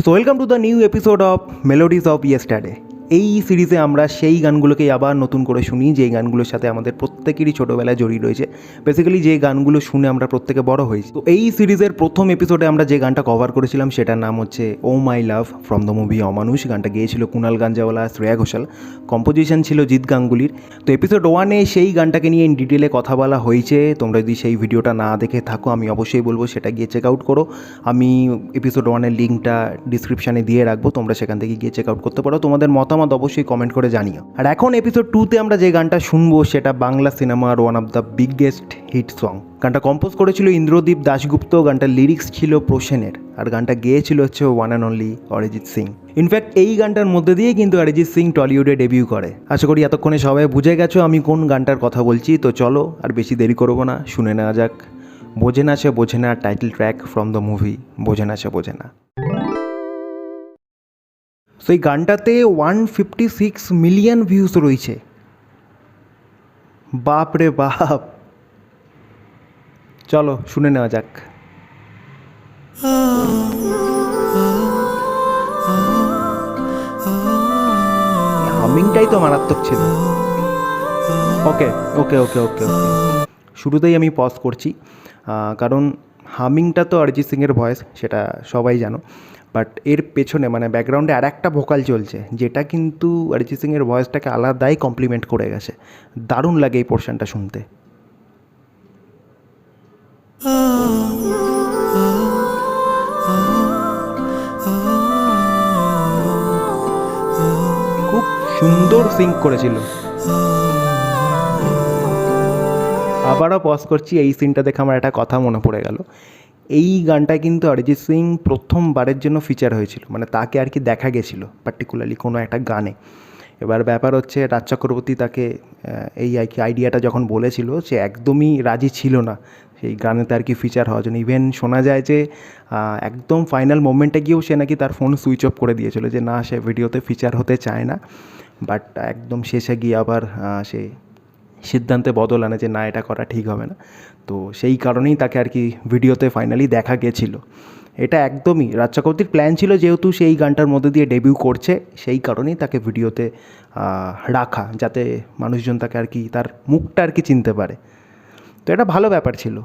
So welcome to the new episode of melodies of yesterday. এই সিরিজে আমরা সেই গানগুলোকেই আবার নতুন করে শুনি যেই গানগুলোর সাথে আমাদের প্রত্যেকেরই ছোটোবেলায় জড়িয়ে রয়েছে, বেসিক্যালি যে গানগুলো শুনে আমরা প্রত্যেকে বড় হয়েছি। তো এই সিরিজের প্রথম এপিসোডে আমরা যে গানটা কভার করেছিলাম সেটার নাম হচ্ছে ও মাই লাভ ফ্রম দ্য মুভি অমানুষ। গানটা গেয়েছিল কুনাল গাঞ্জাওয়ালা, শ্রেয়া ঘোষাল, কম্পোজিশন ছিল জিৎ গাঙ্গুলির। তো এপিসোড 1-এ সেই গানটাকে নিয়ে ইন ডিটেলে কথা বলা হয়েছে। তোমরা যদি সেই ভিডিওটা না দেখে থাকো আমি অবশ্যই বলবো সেটা গিয়ে চেক আউট করো। আমি এপিসোড 1-এর লিঙ্কটা ডিসক্রিপশানে দিয়ে রাখবো, তোমরা সেখান থেকে গিয়ে চেক আউট করতে পারো। তোমাদের মতামত অবশ্যই কমেন্ট করে জানিও। আর এখন এপিসোড 2-তে আমরা যে গানটা শুনবো সেটা বাংলা সিনেমার one of the biggest hit song. গানটা কম্পোজ করেছিল ইন্দ্রদীপ দাশগুপ্ত, গানটার লিরিক্স ছিল প্রসেনের, আর গানটা গেয়েছিল হচ্ছে one and only Arijit Singh. In fact এই গানটার মধ্যে দিয়ে কিন্তু অরিজিৎ সিং টলিউডে ডেবিউ করে। আশা করি এতক্ষণে সবাই বুঝে গেছো আমি কোন গানটার কথা বলছি। তো চলো আর বেশি দেরি করবো না, শুনে নেওয়া যাক বোঝে না সে বোঝে না, title track from the movie বোঝে না সে বোঝে না। সো এই গানটাতে 156 মিলিয়ন ভিউজ রয়েছে। বাপ রে বাপ, চলো শুনে নেওয়া যাক। হামিংটাই তো মারাত্মক ছিল। ওকে ওকে ওকে ওকে ওকে শুরুতেই আমি পজ করছি, কারণ হামিংটা তো অরিজিৎ সিংয়ের ভয়েস, সেটা সবাই জানো। বাট এর পেছনে মানে ব্যাকগ্রাউন্ডে আর একটা ভোকাল চলছে যেটা কিন্তু অরিজিৎ সিংয়ের ভয়েসটাকে আলাদাই কমপ্লিমেন্ট করে গেছে। দারুণ লাগে এই পোর্শনটা শুনতে। খুব সুন্দর সিঙ্ক করেছিল। আবারও পজ করছি, এই সিনটা দেখে আমার একটা কথা মনে পড়ে গেল। এই গানটা কিন্তু অরিজিৎ সিং প্রথমবারের জন্য ফিচার হয়েছিল, মানে তাকে আর কি দেখা গেছিলো পার্টিকুলারলি কোনো একটা গানে। এবার ব্যাপার হচ্ছে রাজ চক্রবর্তী তাকে এই আর কি আইডিয়াটা যখন বলেছিল, সে একদমই রাজি ছিল না সেই গানেতে আর কি ফিচার হওয়ার জন্য। ইভেন শোনা যায় যে একদম ফাইনাল মোমেন্টে গিয়েও সে নাকি তার ফোন সুইচ অফ করে দিয়েছিল, যে না সে ভিডিওতে ফিচার হতে চায় না। বাট একদম শেষে গিয়ে আবার সে সিদ্ধান্তে বদল আনে যে না এটা করা ঠিক হবে না। তো সেই কারণেই তাকে আর কি ভিডিওতে ফাইনালি দেখা গেছিলো। এটা একদমই রাজ চক্রবর্তীর প্ল্যান ছিল, যেহেতু সেই গানটার মধ্যে দিয়ে ডেবিউ করছে সেই কারণেই তাকে ভিডিওতে রাখা, যাতে মানুষজন তাকে আর কি তার মুখটা আর কি চিনতে পারে। তো এটা ভালো ব্যাপার ছিল।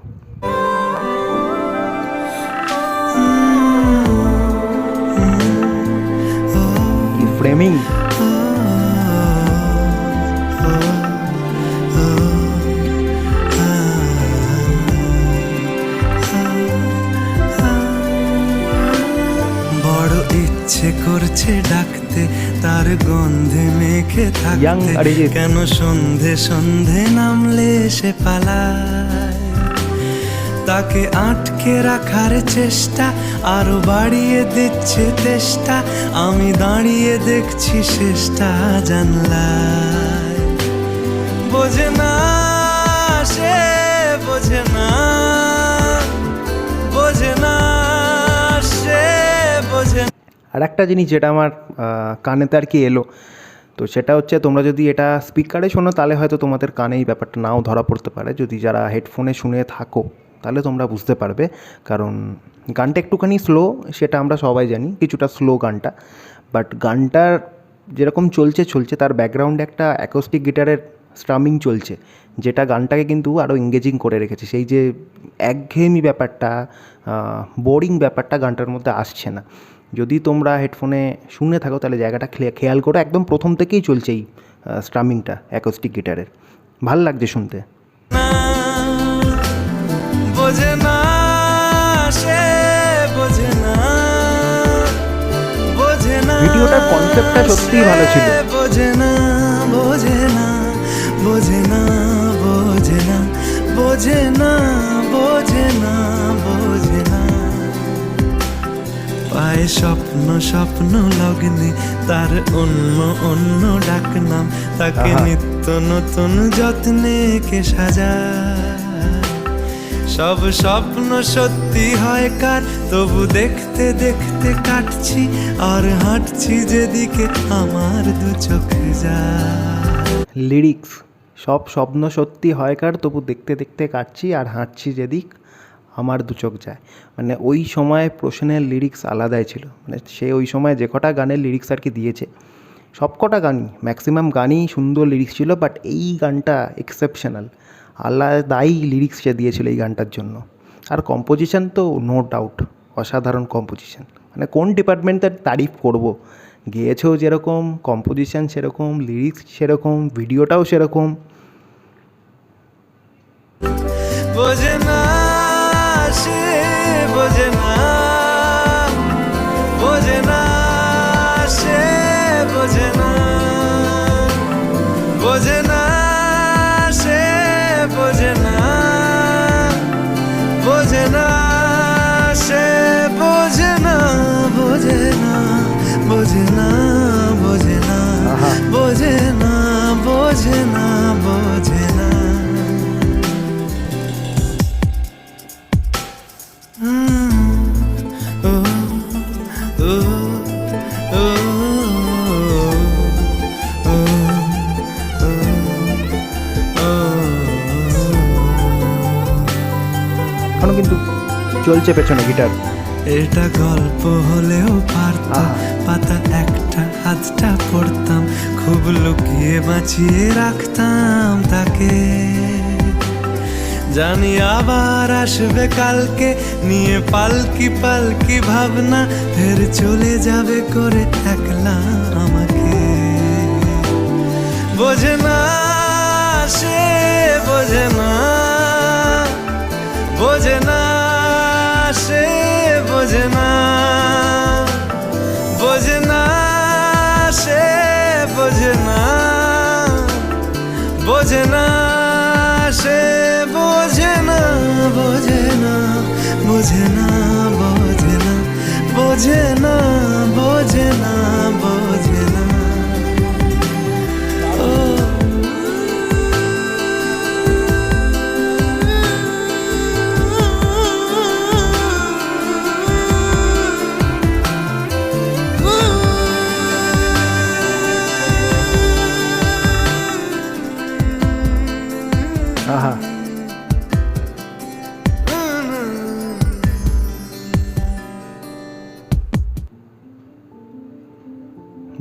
ফ্রেমিং ইচ্ছে করছে ডাকতে, তার গন্ধে মেখে থাকতে, কেন সন্ধে সন্ধে নামলে সে পালায়। তাকে আটকে রাখার চেষ্টা আরো বাড়িয়ে দিচ্ছে তেষ্টা, আমি দাঁড়িয়ে দেখছি শেষটা জানলায়। বোঝে না সে বোঝে না, বোঝে না সে বোঝে না। আর একটা জিনিস যেটা আমার কানেতে আর কি এলো, তো সেটা হচ্ছে তোমরা যদি এটা স্পিকারে শোনো তাহলে হয়তো তোমাদের কানে এই ব্যাপারটা নাও ধরা পড়তে পারে। যদি যারা হেডফোনে শুনে থাকো তাহলে তোমরা বুঝতে পারবে, কারণ গানটা একটুখানি স্লো, সেটা আমরা সবাই জানি, কিছুটা স্লো গানটা। বাট গানটার যেরকম চলছে তার ব্যাকগ্রাউন্ডে একটা অ্যাকোস্টিক গিটারের স্ট্রামিং চলছে, যেটা গানটাকে কিন্তু আরও এঙ্গেজিং করে রেখেছে। সেই যে একঘেয়েমি ব্যাপারটা, বোরিং ব্যাপারটা গানটার মধ্যে আসছে না। যদি তোমরা হেডফোনে শুনে থাকো তাহলে জায়গাটা খেয়াল করো, একদম প্রথম থেকেই চলছে এই স্ট্রামিংটা অ্যাকোস্টিক গিটারের। ভাল লাগছে শুনতে। বোঝে না সে বোঝে না, বোঝে না ভিডিওটার কনসেপ্টটা সত্যিই ভালো ছিল। বোঝে না বোঝে না বোঝে না বোঝে না বোঝে না বোঝে না বোঝে না। পায়ে স্বপ্ন স্বপ্ন লগ্নে তার অন্য অন্য ডাক নাম, তাকে নিত্য নতুন যত্নে কে সাজায়। সব স্বপ্ন সত্যি হয় কার, তবু দেখতে দেখতে কাটছি আর হাঁটছি যেদিকে আমার দু চোখ যায়। লিরিক্স, সব স্বপ্ন সত্যি হয় কার, তবু দেখতে দেখতে কাটছি আর হাঁটছি যেদিক আমার দু চোখ যায়, মানে ওই সময় প্রশ্নের লিরিক্স আলাদাই ছিল। মানে সে ওই সময় যে কটা গানের লিরিক্স আর কি দিয়েছে, সব কটা গানই, ম্যাক্সিমাম গানই সুন্দর লিরিক্স ছিল, বাট এই গানটা এক্সেপশনাল, আলাদাই লিরিক্স সে দিয়েছিল এই গানটার জন্য। আর কম্পোজিশন তো নো ডাউট অসাধারণ কম্পোজিশন, মানে কোন ডিপার্টমেন্টের তারিফ করব, গেয়েছেও যেরকম, কম্পোজিশন সেরকম, লিরিক্স সেরকম, ভিডিওটাও সেরকম। বোঝে না সে, বোঝে না, বোঝে না সে, বোঝে না, বোঝে না সে, বোঝে না, বোঝে না সে, বোঝে না, বোঝে না, বোঝে না, বোঝে না, বোঝে না, বোঝে না, বোঝে না। এখনো কিন্তু চলছে পেছনে গিটার। এটা গল্প হলেও পারতাম, পাতা একটা আধটা পড়তাম, খুব লুকিয়ে বাঁচিয়ে রাখতাম তাকে। জানি আবার আসবে কালকে, নিয়ে পালকি পালকি ভাবনা, ফের চলে যাবে করে একলা আমাকে। বোঝে না সে, বোঝে না, বোঝে না সে, বোঝে না, বোঝে না সে, বোঝে না, বোঝে না সে, বোঝে না, বোঝে না, বোঝে না, বোঝে না, বোঝে না, বোঝে না, বোঝে না। আহা,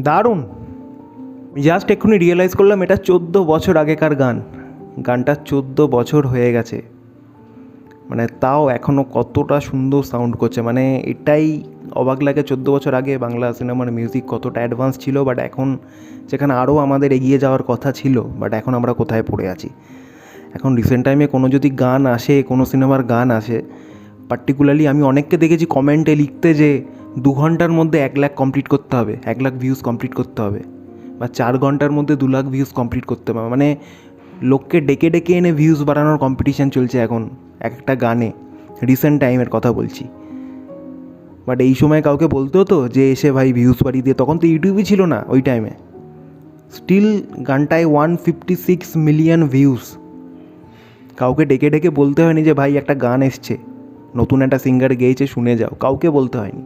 দারুণ। জাস্ট এক্ষুনি রিয়েলাইজ করলাম এটা 14 বছর আগেকার গান, গানটা 14 বছর হয়ে গেছে, মানে তাও এখনও কতটা সুন্দর সাউন্ড করছে। মানে এটাই অবাক লাগে 14 বছর আগে বাংলা সিনেমার মিউজিক কতটা অ্যাডভান্স ছিল, বাট এখন যেখানে আরও আমাদের এগিয়ে যাওয়ার কথা ছিল, বাট এখন আমরা কোথায় পড়ে আছি। এখন রিসেন্ট টাইমে কোনো যদি গান আসে, কোনো সিনেমার গান আসে, পার্টিকুলারলি আমি অনেককে দেখেছি কমেন্টে লিখতে যে 2 ঘন্টার মধ্যে 1 লাখ কমপ্লিট করতে হবে, 1 লাখ ভিউজ কমপ্লিট করতে হবে, বা 4 ঘন্টার মধ্যে 2 লাখ ভিউজ কমপ্লিট করতে হবে। মানে লোককে ডেকে ডেকে এনে ভিউজ বাড়ানোর কম্পিটিশান চলছে এখন একটা গানে, রিসেন্ট টাইমের কথা বলছি। বাট এই সময় কাউকে বলতে হতো যে এসে ভাই ভিউজ বাড়িয়ে দিয়ে, তখন তো ইউটিউবই ছিল না ওই টাইমে। স্টিল গানটায় 156 মিলিয়ন ভিউজ, কাউকে ডেকে ডেকে বলতে হয়নি যে ভাই একটা গান এসছে, নতুন একটা সিঙ্গার গেয়েছে শুনে যাও, কাউকে বলতে হয়নি।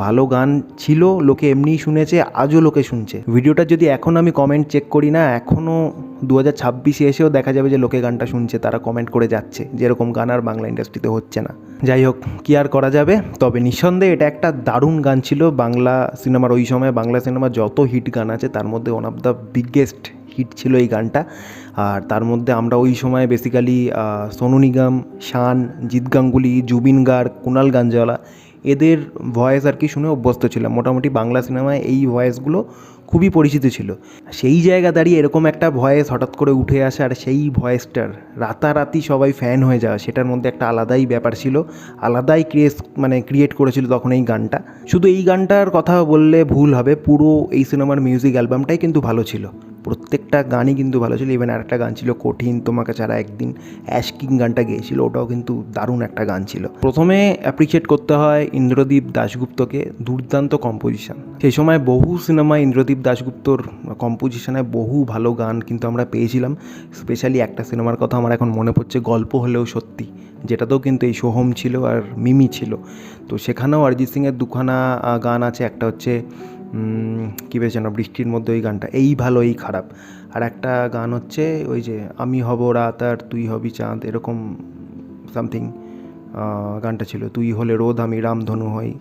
ভালো গান ছিল, লোকে এমনিই শুনেছে, আজও লোকে শুনছে। ভিডিওটা যদি এখন আমি কমেন্ট চেক করি না, এখনও 2026 এসেও দেখা যাবে যে লোকে গানটা শুনছে, তারা কমেন্ট করে যাচ্ছে, যেরকম গান আর বাংলা ইন্ডাস্ট্রিতে হচ্ছে না। যাই হোক, কী আর করা যাবে। তবে নিঃসন্দেহে এটা একটা দারুণ গান ছিল বাংলা সিনেমার। ওই সময় বাংলা সিনেমার যত হিট গান আছে তার মধ্যে one of the biggest hit ছিল এই গানটা। আর তার মধ্যে আমরা ওই সময় বেসিক্যালি সোনু নিগম, শান, জিৎ গাঙ্গুলি, জুবিন গার্গ, কুণাল গাঞ্জওয়ালা, এদের ভয়েস আর কি শুনে অভ্যস্ত ছিলাম। মোটামুটি বাংলা সিনেমায় এই ভয়েসগুলো খুবই পরিচিত ছিল। সেই জায়গা দাঁড়িয়ে এরকম একটা ভয়েস হঠাৎ করে উঠে আসে, আর সেই ভয়েসটার রাতারাতি সবাই ফ্যান হয়ে যাওয়া, সেটার মধ্যে একটা আলাদাই ব্যাপার ছিল, আলাদাই ক্রিয়েট করেছিল তখন এই গানটা। শুধু এই গানটার কথা বললে ভুল হবে, পুরো এই সিনেমার মিউজিক অ্যালবামটাই কিন্তু ভালো ছিল, প্রত্যেকটা গানই কিন্তু ভালো ছিল। ইভেন আর একটা গান ছিল কঠিন, তোমাকে ছাড়া একদিন, অ্যাশ কিং গানটা গেয়েছিল, ওটাও কিন্তু দারুণ একটা গান ছিল। প্রথমে অ্যাপ্রিসিয়েট করতে হয় ইন্দ্রদীপ দাশগুপ্তকে, দুর্দান্ত কম্পোজিশন। সেই সময় বহু সিনেমায় ইন্দ্রদীপ দাশগুপ্তর কম্পোজিশনে বহু ভালো গান কিন্তু আমরা পেয়েছিলাম। স্পেশালি একটা সিনেমার কথা আমার এখন মনে পড়ছে, গল্প হলেও সত্যি, যেটাতেও কিন্তু এই সোহম ছিল আর মিমি ছিল। তো সেখানেও অরিজিৎ সিংয়ের দুখানা গান আছে, একটা হচ্ছে কী বেশ যেন, বৃষ্টির মধ্যে ওই গানটা, এই ভালো এই খারাপ। আর একটা গান হচ্ছে ওই যে আমি হব রাত আর তুই হবি চাঁদ, এরকম সামথিং, গানটা ছিল, তুই হলে রোদ আমি রামধনু হই।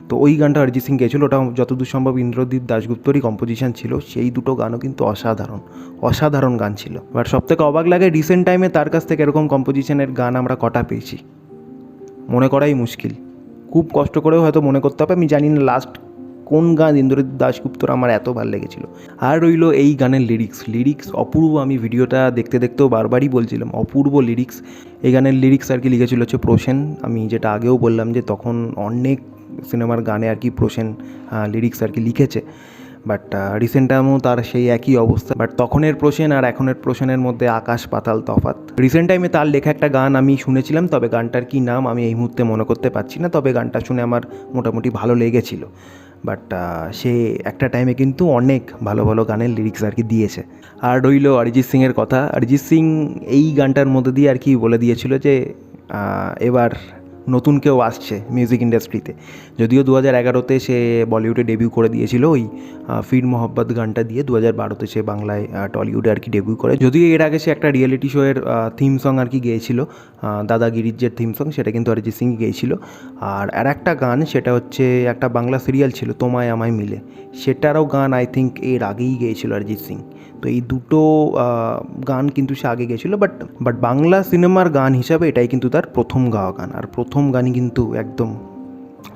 তো ওই গানটা অরিজিৎ সিং গেয়েছিল, ওটা যতদূর সম্ভব ইন্দ্রদীপ দাশগুপ্তরই কম্পোজিশন ছিল। সেই দুটো গানও কিন্তু অসাধারণ অসাধারণ গান ছিল। বাট সবথেকে অবাক লাগে রিসেন্ট টাইমে তার কাছ থেকে এরকম কম্পোজিশনের গান আমরা কটা পেয়েছি মনে করাই মুশকিল। খুব কষ্ট করেও হয়তো মনে করতে হবে। আমি জানি না লাস্ট কোন গান ইন্দ্রজিৎ দাশগুপ্তর আমার এত ভালো লেগেছিল। আর রইল এই গানের লিরিক্স অপূর্ব। আমি ভিডিওটা দেখতে দেখতেও বারবারই বলছিলাম অপূর্ব লিরিক্স। এই গানের লিরিক্স আর কি লিখেছিল হচ্ছে প্রসেন। আমি যেটা আগেও বললাম যে তখন অনেক সিনেমার গানে আর কি প্রসেন লিরিক্স আর কি লিখেছে। বাট রিসেন্ট টাইমেও তার সেই একই অবস্থা। বাট তখনের প্রসেন আর এখনের প্রসেনের মধ্যে আকাশ পাতাল তফাৎ। রিসেন্ট টাইমে তার লেখা একটা গান আমি শুনেছিলাম, তবে গানটার কি নাম আমি এই মুহূর্তে মনে করতে পারছি না। তবে গানটা শুনে আমার মোটামুটি ভালো লেগেছিল। বাট সে একটা টাইমে কিন্তু অনেক ভালো ভালো গানের লিরিক্স আর কি দিয়েছে। আর রইল অরিজিৎ সিংয়ের কথা। অরিজিৎ সিং এই গানটার মধ্যে দিয়ে আর কি বলে দিয়েছিল যে এবার নতুন কেউ আসছে মিউজিক ইন্ডাস্ট্রিতে। যদিও 2011-তে সে বলিউডে ডেবিউ করে দিয়েছিল ওই ফির মোহব্বত গানটা দিয়ে। 2012-তে সে বাংলায় টলিউডে আর কি ডেবিউ করে। যদিও এর আগে সে একটা রিয়েলিটি শোয়ের থিম সং আর কি গেয়েছিল, দাদাগিরির যে থিম সং, সেটা কিন্তু অরিজিৎ সিংই গেয়েছিল। আর একটা গান, সেটা হচ্ছে একটা বাংলা সিরিয়াল ছিল তোমায় আমায় মিলে, সেটারও গান আই থিঙ্ক এর আগেই গেয়েছিল অরিজিৎ সিং। তো এই দুটো গান কিন্তু সে আগে গেছিলো। বাট বাংলা সিনেমার গান হিসাবে এটাই কিন্তু তার প্রথম গাওয়া গান। আর প্রথম গানই কিন্তু একদম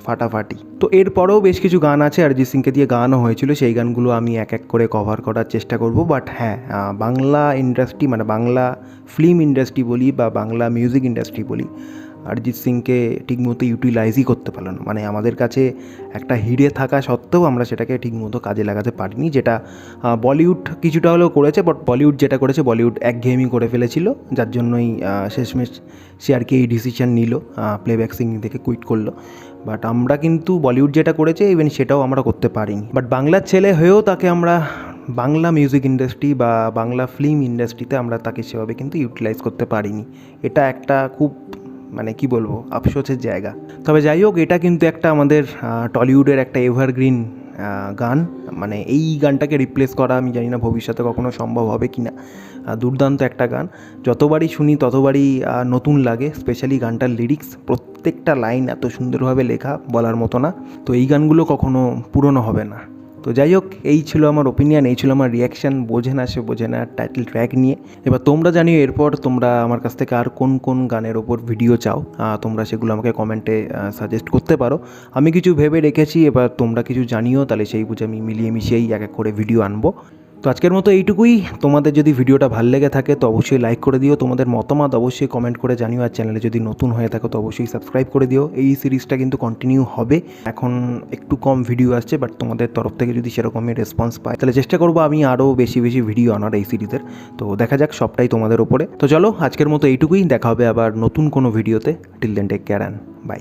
ফাটাফাটি। তো এরপরেও বেশ কিছু গান আছে অরিজিৎ সিংকে দিয়ে গানও হয়েছিল, সেই গানগুলো আমি এক এক করে কভার করার চেষ্টা করব। বাট হ্যাঁ, বাংলা ইন্ডাস্ট্রি মানে বাংলা ফিল্ম ইন্ডাস্ট্রি বলি বা বাংলা মিউজিক ইন্ডাস্ট্রি বলি, অরিজিৎ সিংকে ঠিকমতো ইউটিলাইজই করতে পারলো না। মানে আমাদের কাছে একটা হিরে থাকা সত্ত্বেও আমরা সেটাকে ঠিকমতো কাজে লাগাতে পারিনি, যেটা বলিউড কিছুটা হলেও করেছে। বাট বলিউড যেটা করেছে, বলিউড একঘেয়েমি করে ফেলেছিল, যার জন্যই শেষমেশ সে আর কি এই ডিসিশন নিল, প্লেব্যাক সিঙ্গিং থেকে কুইট করলো। বাট আমরা কিন্তু বলিউড যেটা করেছে ইভেন সেটাও আমরা করতে পারিনি। বাট বাংলার ছেলে হয়েও তাকে আমরা বাংলা মিউজিক ইন্ডাস্ট্রি বা বাংলা ফিল্ম ইন্ডাস্ট্রিতে আমরা তাকে সেভাবে কিন্তু ইউটিলাইজ করতে পারিনি। এটা একটা খুব মানে কি বলবো আফসোসের জায়গা। তবে যাই হোক, এটা কিন্তু একটা আমাদের টলিউডের একটা এভারগ্রিন গান। মানে এই গানটাকে রিপ্লেস করা আমি জানি না ভবিষ্যতে কখনো সম্ভব হবে কি না। দুর্দান্ত একটা গান, যতবারই শুনি ততবারই নতুন লাগে। স্পেশালি গানটার লিরিক্স, প্রত্যেকটা লাইন এত সুন্দরভাবে লেখা, বলার মতো না। তো এই গানগুলো কখনো পুরনো হবে না। তো যাই হোক, এই ছিল আমার ওপিনিয়ন, এই ছিল আমার রিয়াকশান বোঝে না সে বোঝে না টাইটেল ট্র্যাক নিয়ে। এবার তোমরা জানিও এরপর তোমরা আমার কাছ থেকে আর কোন কোন গানের ওপর ভিডিও চাও, তোমরা সেগুলো আমাকে কমেন্টে সাজেস্ট করতে পারো। আমি কিছু ভেবে রেখেছি, এবার তোমরা কিছু জানিও, তাহলে সেই বুঝে আমি মিলিয়ে মিশিয়েই এক এক করে ভিডিও আনবো। তো আজকের মতো এইটুকুই। তোমাদের যদি ভিডিওটা ভালো লেগে থাকে তো অবশ্যই লাইক করে দিও, তোমাদের মতামত অবশ্যই কমেন্ট করে জানিও। আর চ্যানেলে যদি নতুন হয়ে থাকো তো অবশ্যই সাবস্ক্রাইব করে দিও। এই সিরিজটা কিন্তু কন্টিনিউ হবে। এখন একটু কম ভিডিও আসছে, বাট তোমাদের তরফ থেকে যদি সেরকমই রেসপন্স পাই তাহলে চেষ্টা করবো আমি আরও বেশি বেশি ভিডিও আনার এই সিরিজের। তো দেখা যাক, সবটাই তোমাদের ওপরে। তো চলো আজকের মতো এইটুকুই, দেখা হবে আবার নতুন কোনো ভিডিওতে। Till then take care and by.